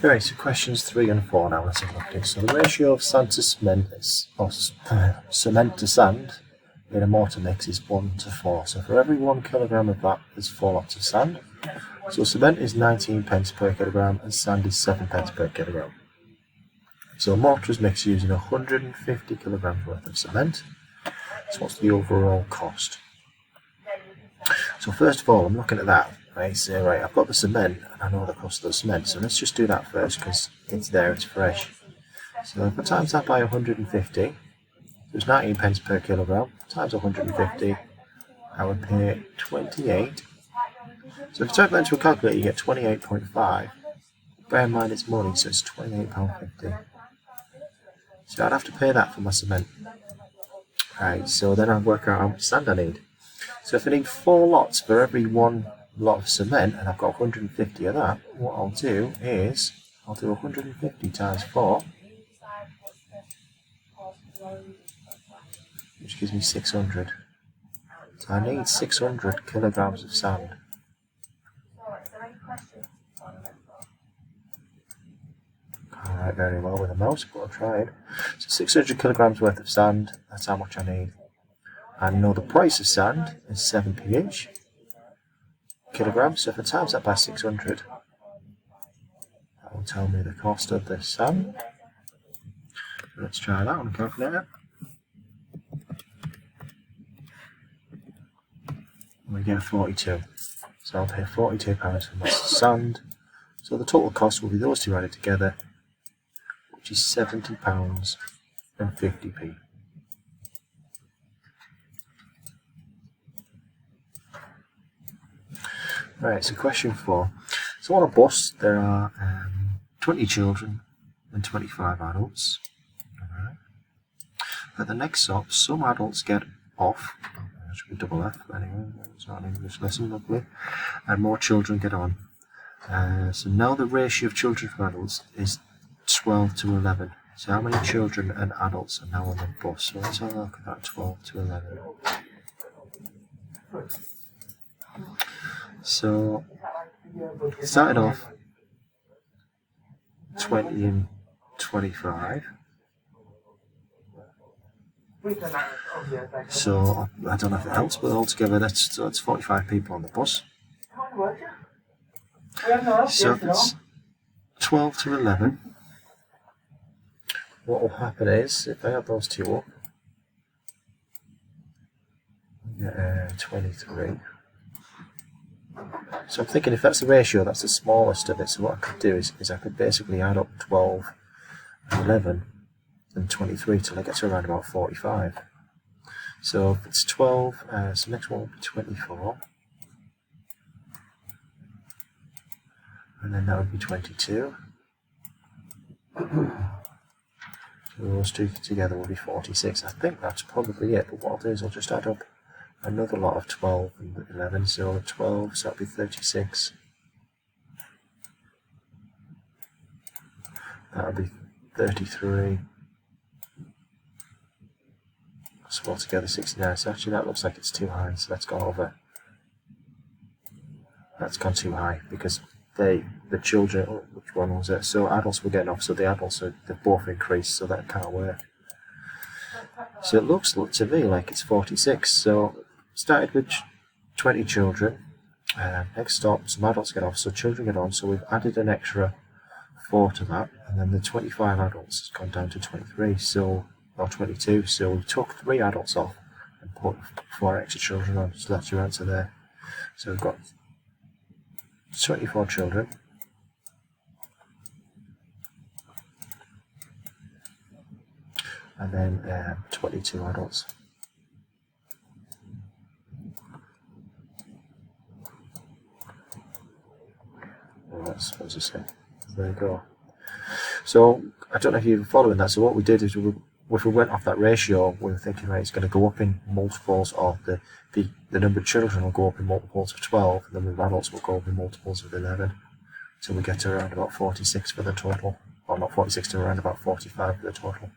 Right, so questions 3 and 4 now. Let's have a look at it. So the ratio of sand to cement is, or cement to sand in a mortar mix is 1 to 4. So for every 1 kilogram of that, there's 4 lots of sand. So cement is 19 pence per kilogram and sand is 7 pence per kilogram. So a mortar is mixed using 150 kilograms worth of cement. So what's the overall cost? So first of all, I'm looking at that. Right, so I've got the cement and I know the cost of the cement. So let's just do that first because it's there, it's fresh. So if I times that by 150, so it's 19 pence per kilogram, times 150, I would pay 28. So if you type that into a calculator, you get 28.5. Bear in mind it's money, so it's £28.50. So I'd have to pay that for my cement. Right, so then I'd work out how much sand I need. So if I need 4 lots for every 1 lot of cement, and I've got 150 of that, what I'll do is, I'll do 150 times 4, which gives me 600. So I need 600 kilograms of sand. Can't write very well with a mouse, but I'll try it. So 600 kilograms worth of sand, that's how much I need. I know the price of sand is 7p each kilogram, so if I times that by 600, that will tell me the cost of the sand. Let's try that on the calculator. We get 42. So I'll pay £42 for my sand. So the total cost will be those two added together, which is £70 and 50p. Right, so question 4. So on a bus there are 20 children and 25 adults. Alright. At the next stop, some adults get off. That should be double F, but anyway, it's not an English lesson, luckily. And more children get on. So now the ratio of children to adults is 12 to 11. So how many children and adults are now on the bus? So let's have a look at that 12 to 11. So it started off 20 and 25. So I don't know if it helps, but altogether that's 45 people on the bus. So if it's 12 to 11, what will happen is, if I add those two up, we get 23. So I'm thinking if that's the ratio, that's the smallest of it. So what I could do is I could basically add up 12 and 11 and 23 till I get to around about 45. So if it's 12, so next one will be 24. And then that would be 22. So those two together will be 46. I think that's probably it, but what I'll do is I'll just add up another lot of 12 and 11, so 12, so that'll be 36. That'll be 33. So altogether 69. So actually that looks like it's too high, so that's gone over. That's gone too high because the children, which one was it? So adults were getting off, so the adults they've both increased, so that can't work. So it looks to me like it's 46. So started with 20 children. Next stop, some adults get off, so children get on. So we've added an extra 4 to that, and then the 25 adults has gone down to 23. So or 22. So we took 3 adults off and put 4 extra children on. So that's your answer there. So we've got 24 children. And then 22 adults. Well, that's supposed to say. There you go. So I don't know if you're following that. So what we did is if we went off that ratio, we were thinking, right, it's going to go up in multiples of the number of children will go up in multiples of 12, and the number of adults will go up in multiples of 11, so we get to around about 46 for the total, or not 46, to around about 45 for the total.